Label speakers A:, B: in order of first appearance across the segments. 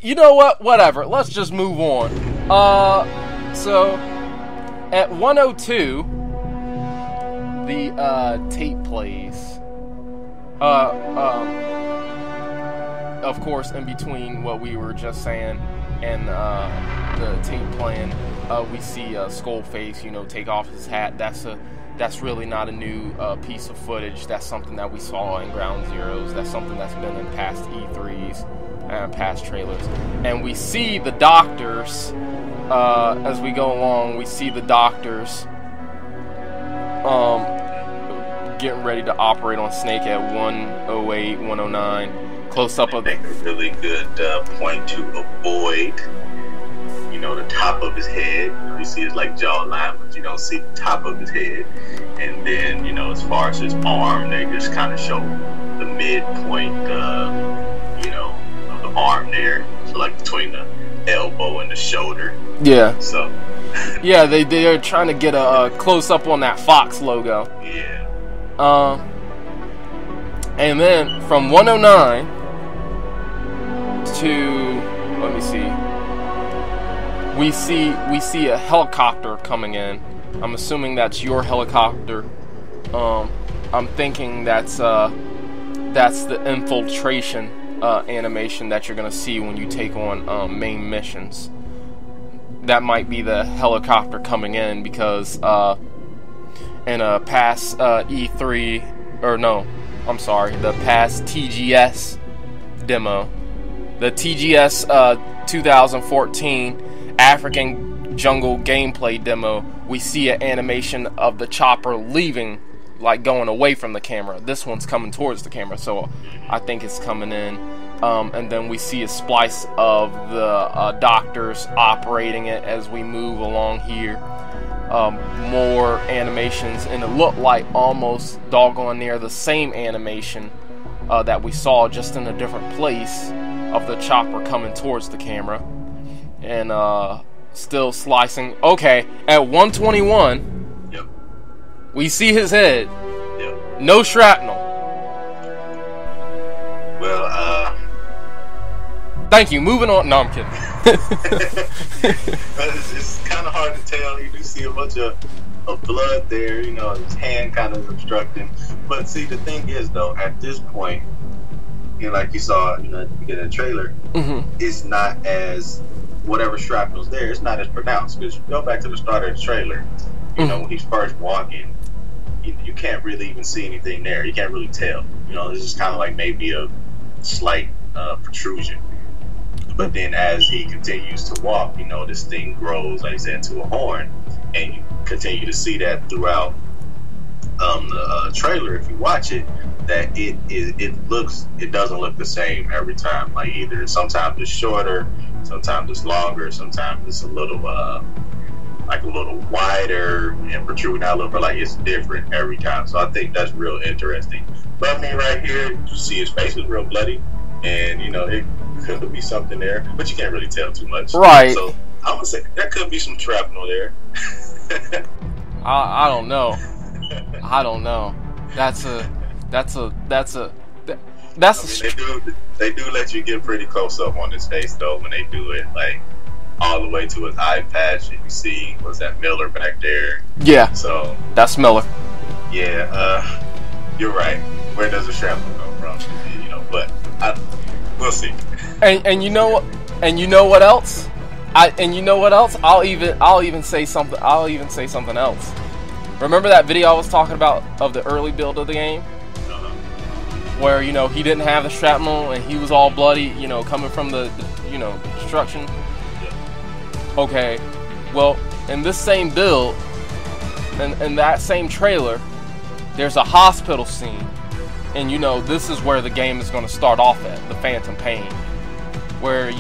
A: You know what? Whatever. Let's just move on. So at 102, the tape plays. Of course, in between what we were just saying and the tape playing, we see Skullface, take off his hat. That's really not a new piece of footage. That's something that we saw in Ground Zeroes. That's something that's been in past E3s and past trailers. And we see the doctors, as we go along, we see the doctors getting ready to operate on Snake at 108, 109. Close up of
B: make a really good point to avoid, the top of his head. You see his jawline, but you don't see the top of his head. And then, as far as his arm, they just kind of show the midpoint, of the arm there. So between the elbow and the shoulder.
A: Yeah.
B: So.
A: Yeah, they're trying to get a close up on that Fox logo.
B: Yeah.
A: And then from 109 to, let me see. We see a helicopter coming in. I'm assuming that's your helicopter. I'm thinking that's the infiltration animation that you're gonna see when you take on main missions. That might be the helicopter coming in because in a past E3 or no, I'm sorry, the past TGS demo, the TGS 2014 African Jungle gameplay demo, we see an animation of the chopper leaving, going away from the camera. This one's coming towards the camera, so I think it's coming in. And then we see a splice of the doctors operating it as we move along here. More animations, and it looked like almost doggone near the same animation that we saw, just in a different place, of the chopper coming towards the camera. And still slicing. Okay, at 121,
B: yep,
A: we see his head.
B: Yep.
A: No shrapnel.
B: Well,
A: thank you. Moving on. No, I'm kidding.
B: It's kind of hard to tell. You do see a bunch of blood there. His hand kind of obstructing. But see, the thing is, though, at this point, like you saw, at the beginning of the trailer, it's not as, whatever shrapnel's there, it's not as pronounced. Because you go back to the start of the trailer, when he's first walking, you can't really even see anything there. You can't really tell. It's just kind of like maybe a slight protrusion. But then as he continues to walk, this thing grows, like I said, into a horn, and you continue to see that throughout the trailer. If you watch it, that it doesn't look the same every time. Either sometimes it's shorter, sometimes it's longer, sometimes it's a little wider and protruding out a little bit. It's different every time. So I think that's real interesting. But right here, you see his face is real bloody, and it could be something there, but you can't really tell too much.
A: Right.
B: So I'm gonna say there could be some shrapnel there.
A: I don't know. I don't know.
B: They do let you get pretty close up on his face though when they do it, all the way to his eye patch. You can see, was that Miller back there?
A: Yeah.
B: So
A: that's Miller.
B: Yeah. You're right. Where does the shrapnel come from? But we'll see.
A: And you know what else? I'll even say something else. Remember that video I was talking about of the early build of the game? Where, he didn't have the shrapnel and he was all bloody, coming from the destruction?
B: Yeah.
A: Okay. Well, in this same build, in that same trailer, there's a hospital scene. And this is where the game is going to start off at, the Phantom Pain. Where,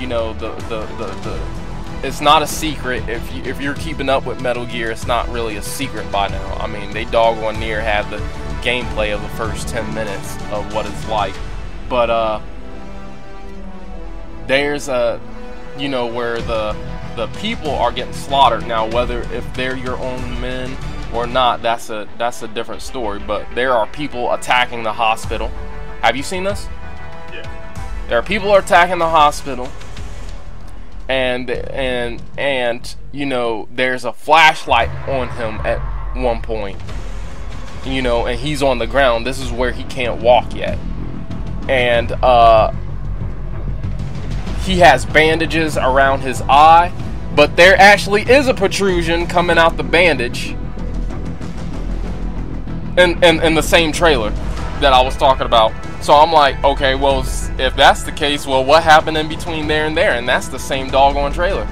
A: it's not a secret. If you're keeping up with Metal Gear, it's not really a secret by now. I mean, they doggone near have the gameplay of the first 10 minutes of what it's like. But there's where the people are getting slaughtered. Now, whether if they're your own men or not, that's a different story. But there are people attacking the hospital. Have you seen this?
B: Yeah.
A: There are people attacking the hospital, and you know, there's a flashlight on him at one point, you know, and he's on the ground. This is where he can't walk yet, and he has bandages around his eye, but there actually is a protrusion coming out the bandage in the same trailer that I was talking about. So I'm like, okay, well, if that's the case, well, what happened in between there and there? And that's the same doggone trailer.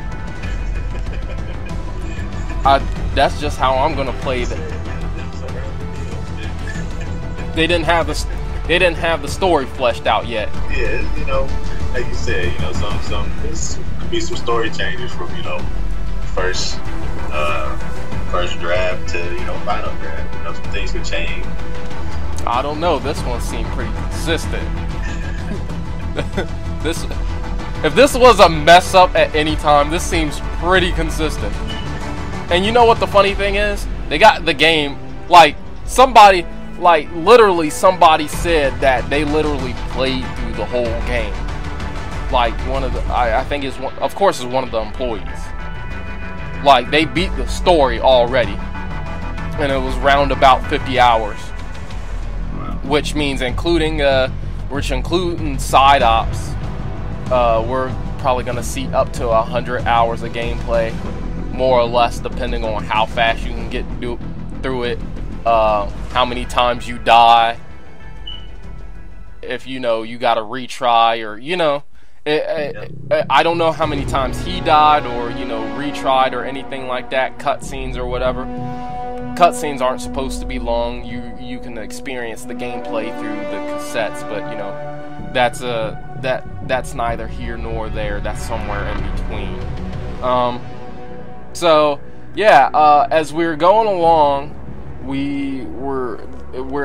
A: That's just how I'm gonna play that. They didn't have the story fleshed out yet.
B: Yeah, you know, like you said, you know, there's could be some story changes from, you know, first draft to, you know, final draft. You know, some things could change.
A: I don't know. This one seemed pretty consistent. If this was a mess up at any time, this seems pretty consistent. And you know what the funny thing is? They got the game, like, somebody, like, literally somebody said that they literally played through the whole game. Like, one of the, I think it's one, of course, it's one of the employees. Like, they beat the story already. And it was round about 50 hours. Which means including side ops, we're probably going to see up to 100 hours of gameplay, more or less, depending on how fast you can get through it, how many times you die, if, you know, you got to retry, or, you know, I don't know how many times he died, or, you know, retried, or anything like that, cutscenes or whatever. Cutscenes aren't supposed to be long. You can experience the gameplay through the cassettes, but, you know, that's neither here nor there. That's somewhere in between. So yeah, as we're going along, we're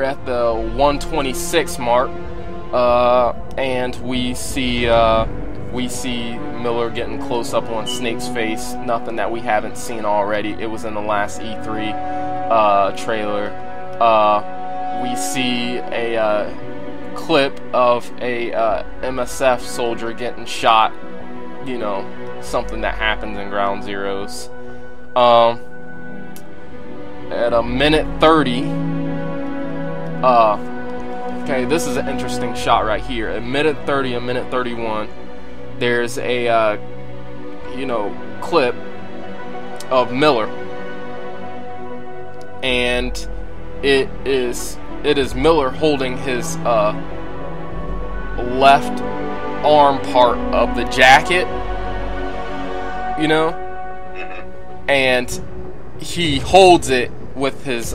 A: at the 126 mark, and we see Miller getting close up on Snake's face. Nothing that we haven't seen already. It was in the last E3 trailer. We see a clip of a MSF soldier getting shot. You know, something that happens in Ground Zeroes. At a minute 30. Okay, this is an interesting shot right here. At minute 30, a minute 31. There's a, you know, clip of Miller, and it is Miller holding his left arm part of the jacket, you know, and he holds it with his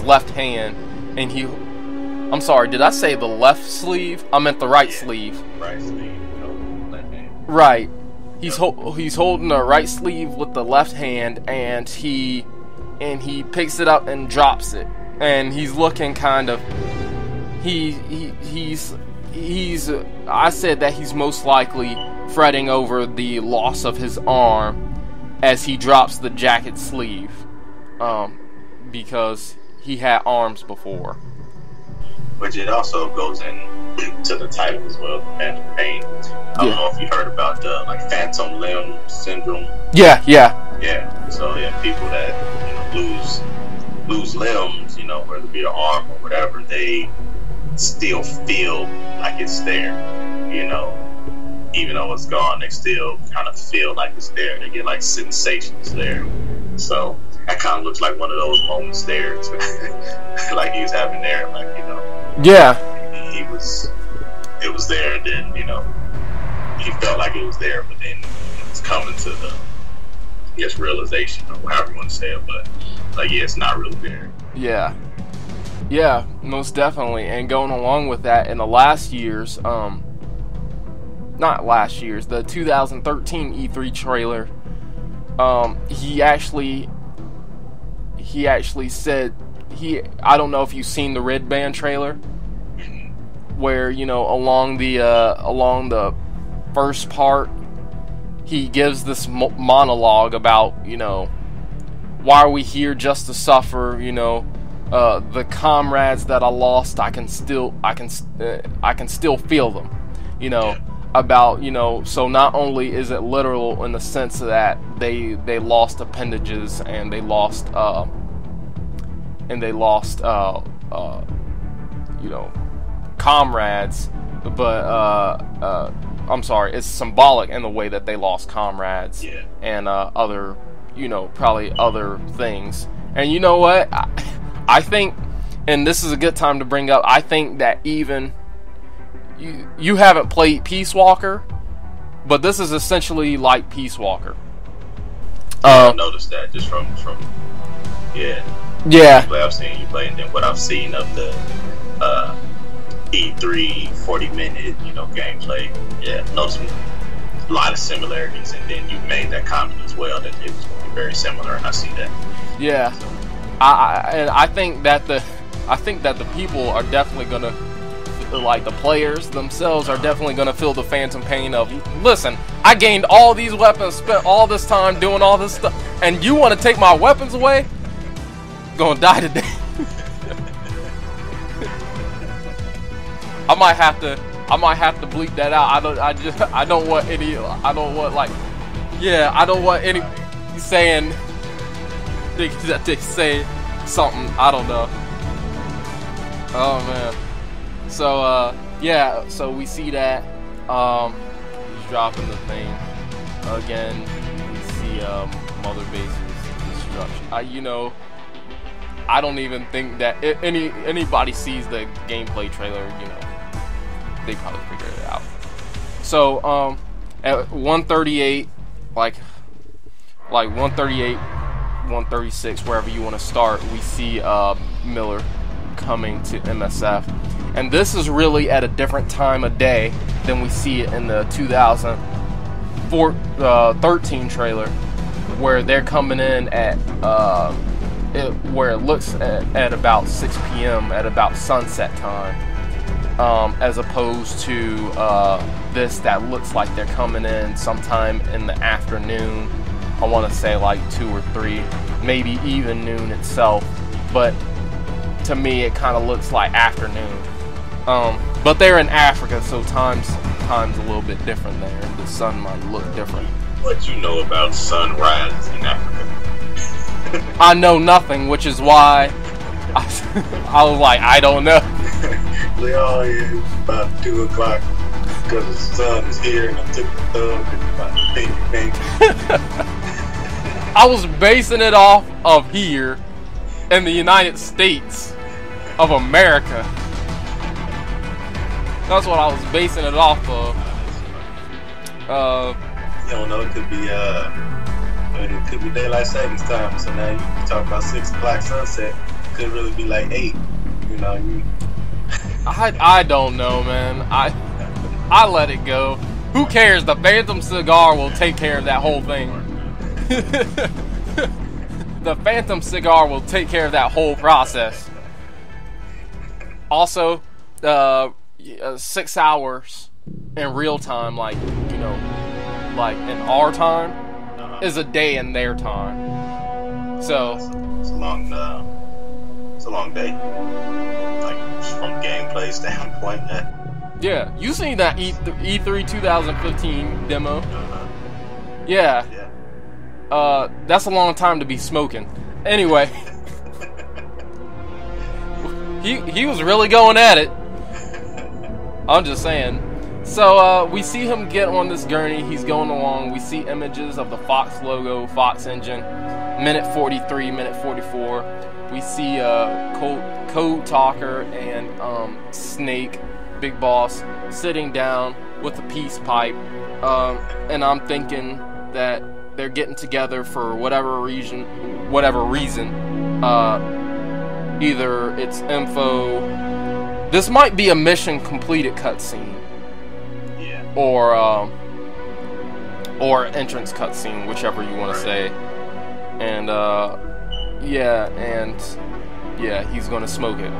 A: left hand, and I'm sorry, did I say the left sleeve? I meant the right sleeve.
B: Right sleeve.
A: Right, he's holding the right sleeve with the left hand, and he picks it up and drops it, and he's looking kind of, he's I said that he's most likely fretting over the loss of his arm as he drops the jacket sleeve, because he had arms before.
B: Which it also goes in to the title as well, Phantom Pain. I don't know if you heard about the phantom limb syndrome.
A: Yeah.
B: So people that, you know, lose limbs, you know, whether it be an arm or whatever, they still feel like it's there. You know, even though it's gone, they still kind of feel like it's there. They get like sensations there. So that kind of looks like one of those moments there, like he was having there, like, you know.
A: Yeah.
B: It was there, and then, you know, he felt like it was there, but then it was coming to the, I guess, realization, or however you want to say it, but, like, yeah, it's not really there.
A: Yeah, most definitely. And going along with that, in the last year's, the 2013 E3 trailer, he actually said, I don't know if you've seen the Red Band trailer, where, you know, along the first part, he gives this monologue about, you know, why are we here, just to suffer, you know, the comrades that I lost, I can still feel them, you know, about, you know, so not only is it literal in the sense that they lost appendages and they lost you know, comrades, but I'm sorry, it's symbolic in the way that they lost comrades,
B: Yeah.
A: and other, you know, probably other things. And you know what, I think, and this is a good time to bring up, I think that even you haven't played Peace Walker, but this is essentially like Peace Walker.
B: I've noticed that just from yeah. I've seen you play, and then what I've seen of the E3 40-minute, you know, gameplay. Yeah, noticing a lot of similarities, and then you made that comment as well that it was very similar, and I see that.
A: Yeah, I think that the people are definitely gonna, like the players themselves are definitely gonna feel the phantom pain of, listen, I gained all these weapons, spent all this time doing all this stuff, and you want to take my weapons away? Gonna die today. I might have to bleep that out. I don't want any saying that they say something. I don't know. Oh man. So yeah, so we see that he's dropping the thing again. We see Mother Base's destruction. You know, I don't even think that anybody sees the gameplay trailer, you know, they probably figured it out. So at 138, like 138, 136, wherever you want to start, we see Miller coming to MSF, and this is really at a different time of day than we see it in the 2013 trailer, where they're coming in at where it looks at about 6 p.m. at about sunset time, as opposed to this that looks like they're coming in sometime in the afternoon. I want to say like 2 or 3, maybe even noon itself, but to me it kind of looks like afternoon. But they're in Africa, so time's a little bit different there, and the sun might look different.
B: What you know about sunrise in Africa?
A: I know nothing, which is why I was like, I don't know.
B: They all is about 2 o'clock because the sun is here, and I took the thumb and about pink.
A: I was basing it off of here in the United States of America. That's what I was basing it off of.
B: You don't know, it could be daylight savings time. So now you talk about 6 o'clock sunset. It could really be like 8. You know.
A: I don't know, man. I let it go. Who cares? The Phantom Cigar will take care of that whole thing. The Phantom Cigar will take care of that whole process. Also, 6 hours in real time, like, you know, like in our time, is a day in their time. So
B: it's a long day. Like from gameplay standpoint.
A: Yeah, you seen that E3 2015 demo? Yeah. That's a long time to be smoking. Anyway, he was really going at it. I'm just saying. So we see him get on this gurney. He's going along. We see images of the Fox logo, Fox engine. Minute 43, minute 44. We see Code Talker and Snake, Big Boss, sitting down with a peace pipe. And I'm thinking that they're getting together for whatever reason. Either it's info. This might be a mission completed cutscene.
B: Yeah.
A: Or entrance cutscene, whichever you want to say. And he's gonna smoke it.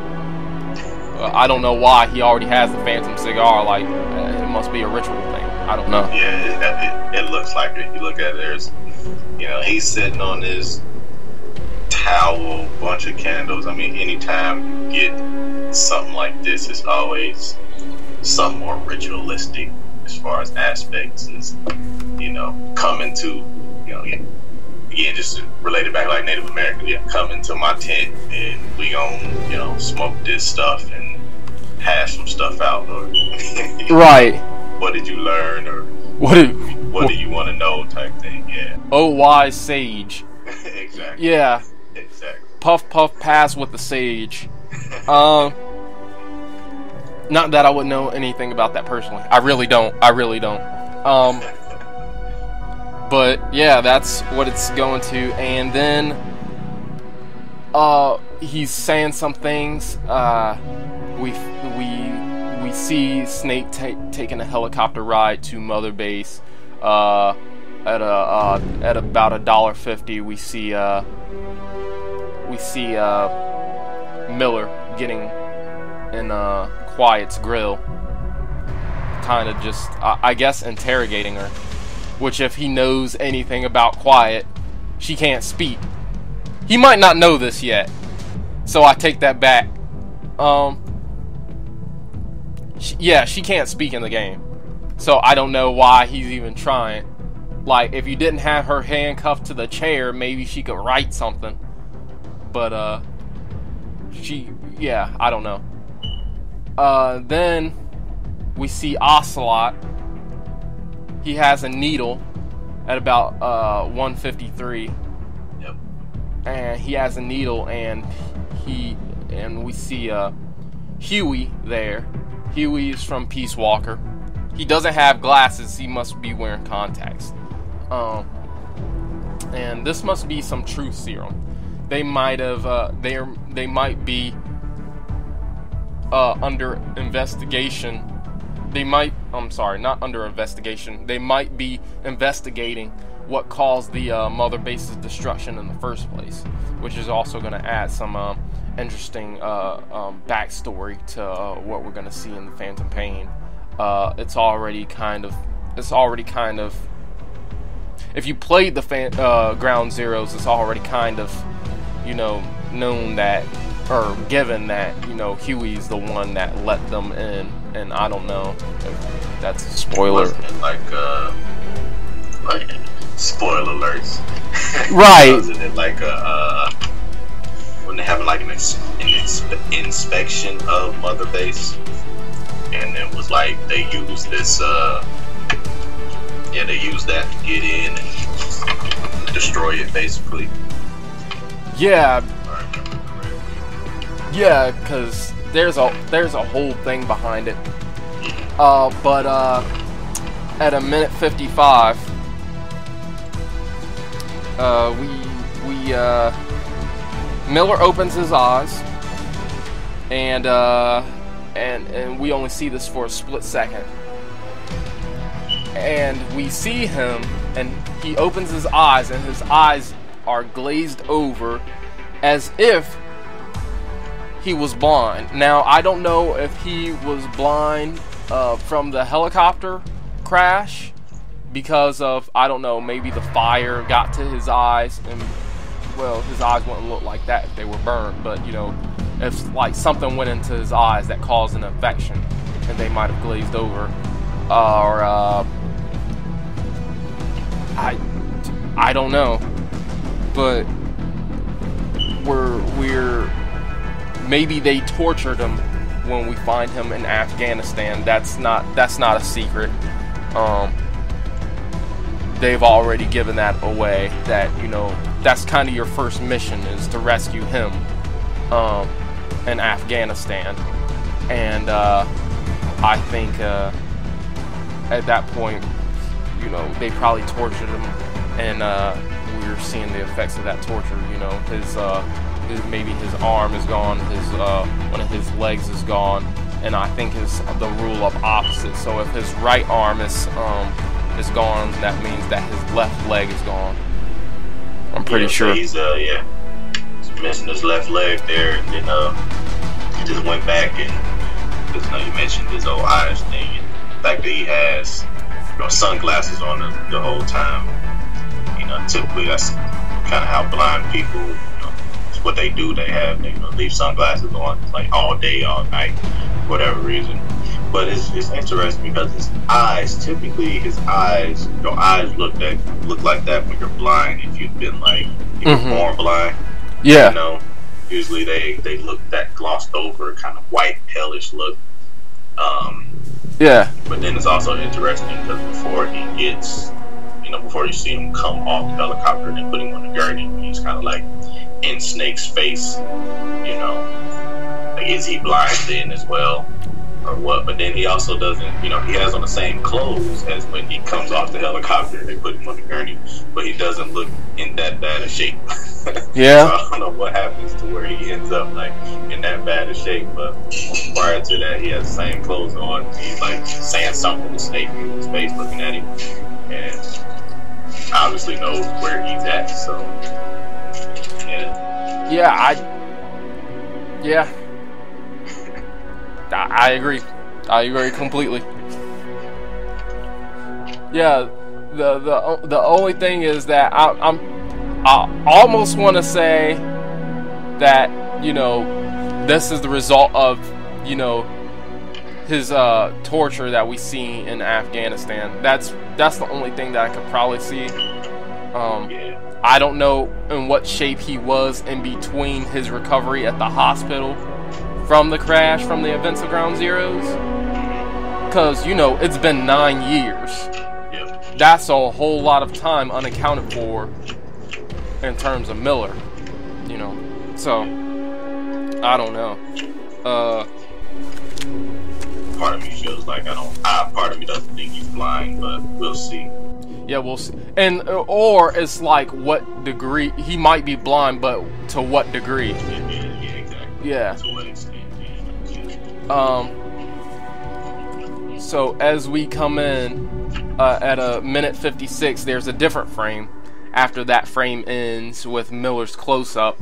A: I don't know why. He already has the Phantom Cigar. Like, it must be a ritual thing. I don't know.
B: Yeah, it looks like it. If you look at it, there's, you know, he's sitting on this towel, bunch of candles. I mean, anytime you get something like this, it's always something more ritualistic. as far as aspects is, coming to, again, just to relate it back like Native American, coming to my tent and we gon', smoke this stuff and hash some stuff out, or
A: right.
B: What did you learn, or what do you want to know, type thing. Yeah.
A: Oh, wise sage.
B: Exactly.
A: Yeah.
B: Exactly.
A: Puff puff pass with the sage. Not that I would know anything about that personally. I really don't. But yeah, that's what it's going to. And then he's saying some things. We see Snake taking a helicopter ride to Mother Base. At about $1.50, we see Miller getting in Quiet's grill, kind of just I guess interrogating her. Which, if he knows anything about Quiet, she can't speak. He might not know this yet, so I take that back. She can't speak in the game, so I don't know why he's even trying. Like, if you didn't have her handcuffed to the chair, maybe she could write something. But I don't know. Then we see Ocelot. He has a needle at about 1:53.
B: Yep.
A: And he has a needle, and we see Huey there. Huey is from Peace Walker. He doesn't have glasses. He must be wearing contacts. And this must be some truth serum. They might have. They might be under investigation. Not under investigation. They might be investigating what caused the Mother Base's destruction in the first place, which is also going to add some interesting backstory to what we're going to see in the Phantom Pain. It's already kind of. If you played the Ground Zeroes, it's already kind of, known that, or given that, Huey's the one that let them in. And I don't know if that's a spoiler.
B: Wasn't it like spoiler alerts?
A: Right.
B: Wasn't it like when they have like an inspection of Mother Base, and it was like they used this they used that to get in and destroy it, basically.
A: Yeah. Yeah, because there's a whole thing behind it. But at 1:55, Miller opens his eyes, and we only see this for a split second. And we see him, and he opens his eyes, and his eyes are glazed over as if he was blind. Now, I don't know if he was blind from the helicopter crash because of, I don't know, maybe the fire got to his eyes, and, well, his eyes wouldn't look like that if they were burned, but, if, like, something went into his eyes that caused an infection, and they might have glazed over, or, I don't know, but we're maybe they tortured him when we find him in Afghanistan. That's not a secret. They've already given that away, that that's kind of your first mission, is to rescue him in Afghanistan. And I think at that point, they probably tortured him, and we're seeing the effects of that torture. Maybe his arm is gone, one of his legs is gone, and I think the rule of opposites. So if his right arm is gone, that means that his left leg is gone. I'm pretty sure.
B: He's missing his left leg there, and then he just went back, and because you mentioned his old eyes thing, and the fact that he has sunglasses on the whole time. Typically that's kind of how blind people, it's what they do. They leave sunglasses on like all day, all night, for whatever reason. But it's interesting because his eyes, typically his eyes, your eyes look like that when you're blind. If you've been like, you're born blind,
A: yeah,
B: you know, usually they look that glossed over, kind of white, palish look.
A: Yeah.
B: But then it's also interesting because before he gets, you know, before you see him come off the helicopter and then put him on the gurney, he's kind of like in Snake's face, you know, like, is he blind then as well? Or what? But then he also doesn't, you know, he has on the same clothes as when he comes off the helicopter and they put him on the gurney, but he doesn't look in that bad of shape.
A: Yeah.
B: So I don't know what happens to where he ends up like in that bad of shape, but prior to that he has the same clothes on. He's like saying something to Snake in his face, looking at him, and obviously knows where he's at. So
A: I agree. I agree completely. Yeah, the only thing is that I almost want to say that, you know, this is the result of, you know, his torture that we see in Afghanistan. That's the only thing that I could probably see. I don't know in what shape he was in between his recovery at the hospital from the crash, from the events of Ground Zeroes, because, you know, it's been 9 years. That's a whole lot of time unaccounted for in terms of Miller, you know. So I don't know.
B: Part of me feels like part of me doesn't think he's blind, but we'll see.
A: Yeah, we'll see. And or it's like, what degree he might be blind, but to what degree?
B: Yeah, exactly.
A: Yeah.
B: To what extent?
A: So as we come in at a minute 56, there's a different frame. After that frame ends with Miller's close-up,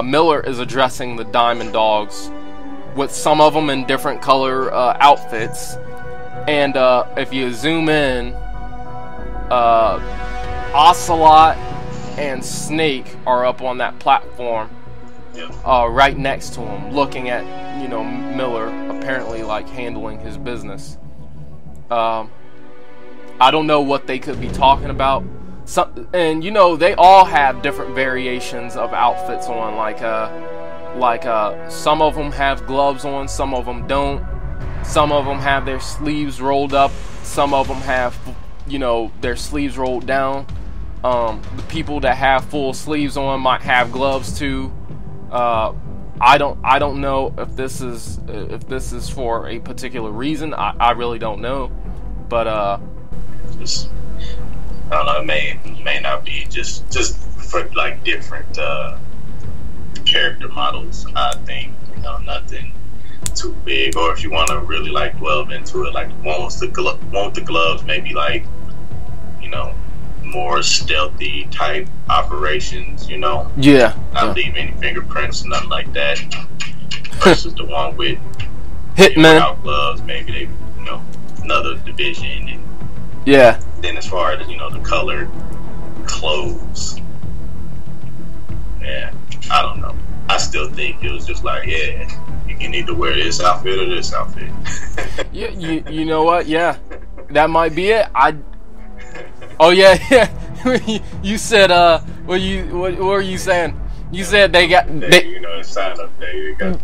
A: Miller is addressing the Diamond Dogs, with some of them in different color outfits. And if you zoom in, Ocelot and Snake are up on that platform, right next to him, looking at, you know, Miller apparently like handling his business. I don't know what they could be talking about. And you know, they all have different variations of outfits on. Like some of them have gloves on, some of them don't. Some of them have their sleeves rolled up. Some of them have, you know, their sleeves rolled down. The people that have full sleeves on might have gloves too. I don't know if this is for a particular reason. I really don't know, but
B: I don't know. It may not be just for like different character models. I think, you know, nothing too big. Or if you want to really like delve into it, like want the gloves, maybe like, you know, more stealthy type operations, you know.
A: Yeah.
B: Not leave any fingerprints, nothing like that. Versus the one with
A: Hitman
B: without gloves, maybe they, you know, another division. And
A: yeah.
B: then as far as, you know, the colored clothes, yeah, I don't know. I still think it was just like, yeah, you can either wear this outfit or this outfit.
A: Yeah, you know what? Yeah, that might be it. Oh yeah. You said what were you saying? You said they got
B: you know, it's sign up there. You got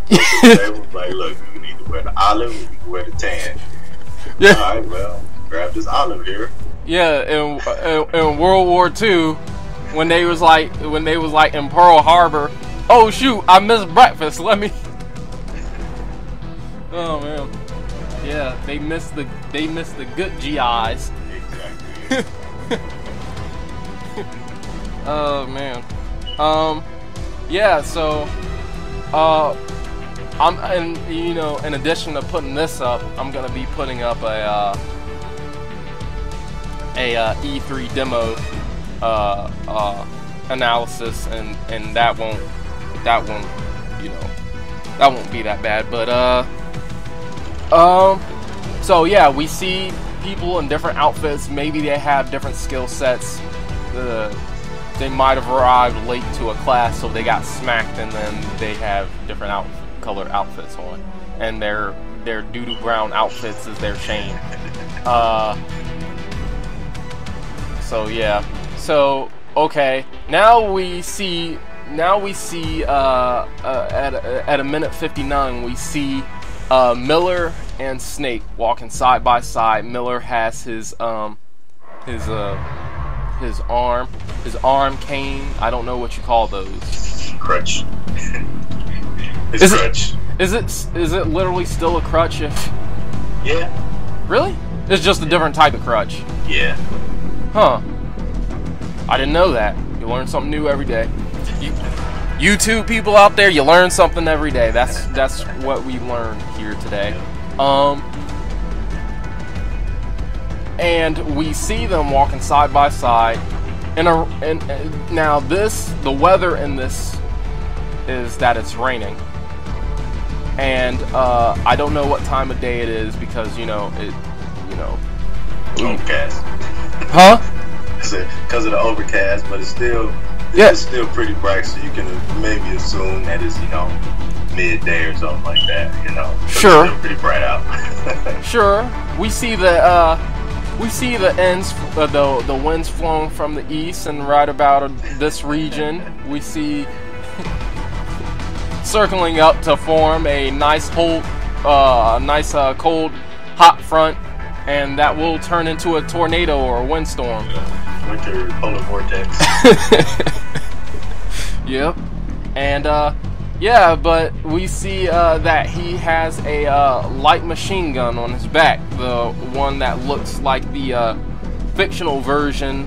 B: like, look, you can either wear the olive or you can wear the tan.
A: Yeah.
B: All right, well, grab this olive here.
A: Yeah, in World War II, when they was like in Pearl Harbor. Oh shoot, I missed breakfast. Let me. Oh man. Yeah, they missed the good GIs.
B: Exactly.
A: Oh man. Yeah, so and you know, in addition to putting this up, I'm gonna be putting up a E3 demo analysis, and that won't you know, that won't be that bad. But so yeah, we see people in different outfits. Maybe they have different skill sets. They might have arrived late to a class, so they got smacked, and then they have different colored outfits on, and they're their doo-doo brown outfits is their shame. So yeah. So okay. Now we see at a minute 59 we see Miller and Snake walking side by side. Miller has his arm cane. I don't know what you call those.
B: Crutch. His crutch.
A: Is it literally still a crutch?
B: Yeah.
A: Really? It's just a different type of crutch.
B: Yeah.
A: Huh. I didn't know that. You learn something new every day. You two people out there, you learn something every day. That's what we learned here today. And we see them walking side by side. And now the weather in this is that it's raining. And I don't know what time of day it is because
B: overcast.
A: Huh?
B: Because of the overcast, but it's still pretty bright, so you can maybe assume that it's midday or something like that.
A: Sure.
B: It's still pretty bright out.
A: Sure. We see the ends, the winds flowing from the east, and right about this region, we see circling up to form a nice cold, hot front, and that will turn into a tornado or a windstorm.
B: Winter polar vortex.
A: Yep. And yeah, but we see that he has a light machine gun on his back, the one that looks like the fictional version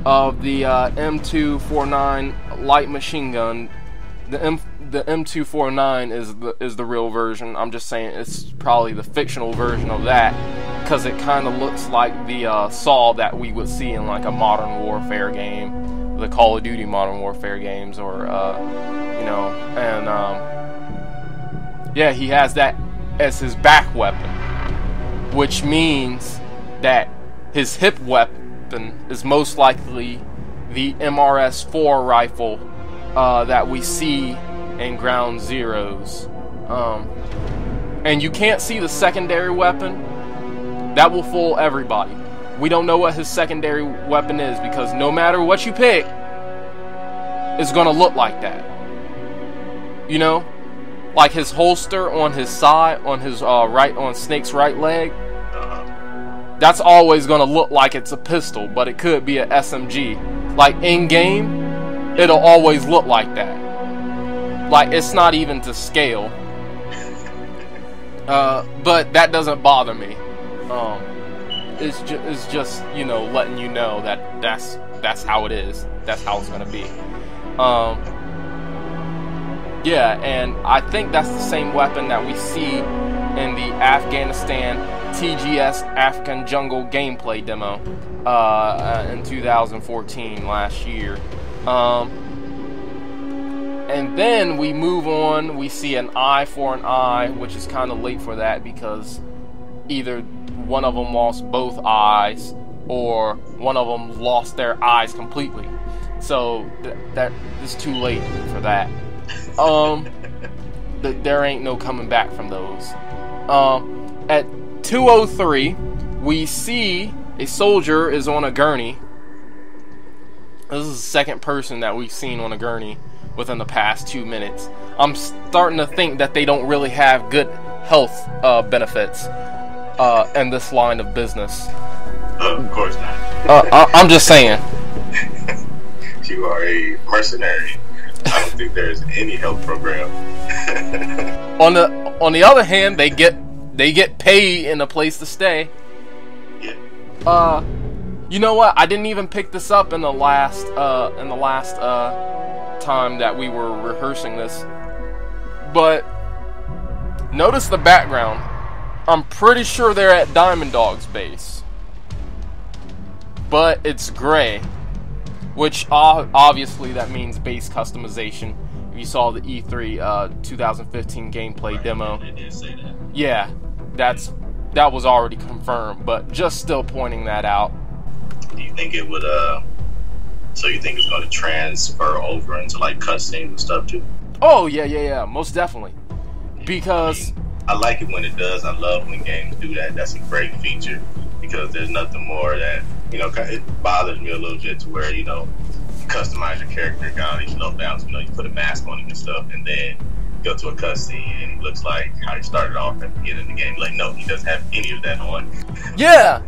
A: of the M249 light machine gun. The M249 is the real version. I'm just saying it's probably the fictional version of that, because it kind of looks like the saw that we would see in like a Modern Warfare game, the Call of Duty Modern Warfare games, or yeah, he has that as his back weapon, which means that his hip weapon is most likely the MRS-4 rifle that we see in Ground Zeroes. And you can't see the secondary weapon. That will fool everybody. We don't know what his secondary weapon is, because no matter what you pick, it's gonna look like that. Like his holster on his side, on his on Snake's right leg. That's always gonna look like it's a pistol, but it could be a SMG. Like in game, it'll always look like that. Like it's not even to scale. But that doesn't bother me. It's just letting you know that that's how it is. That's how it's gonna be. Yeah, and I think that's the same weapon that we see in the Afghanistan TGS African Jungle gameplay demo in 2014, last year. And then we move on, we see an eye for an eye, which is kind of late for that because either one of them lost both eyes or one of them lost their eyes completely. So that is too late for that. There ain't no coming back from those. At 2:03, we see a soldier is on a gurney. This is the second person that we've seen on a gurney within the past 2 minutes. I'm starting to think that they don't really have good health benefits in this line of business.
B: Of course not.
A: I'm just saying.
B: You are a mercenary. I don't think there's any health program.
A: On the other hand, they get paid and a place to stay.
B: Yeah.
A: You know what? I didn't even pick this up in the last time that we were rehearsing this. But notice the background. I'm pretty sure they're at Diamond Dog's base, but it's gray, which obviously that means base customization. If you saw the E3 2015 gameplay demo,
B: they did say that.
A: Yeah, that was already confirmed, but just still pointing that out.
B: Do you think it would so you think it's going to transfer over into like cutscenes and stuff too?
A: Oh yeah, most definitely. Because
B: I like it when it does. I love when games do that. That's a great feature because there's nothing more that, it bothers me a little bit to where, you customize your character, got all these lowdowns, you put a mask on him and stuff, and then go to a cutscene and it looks like how he started off at the beginning of the game. Like, no, he doesn't have any of that on.
A: Yeah,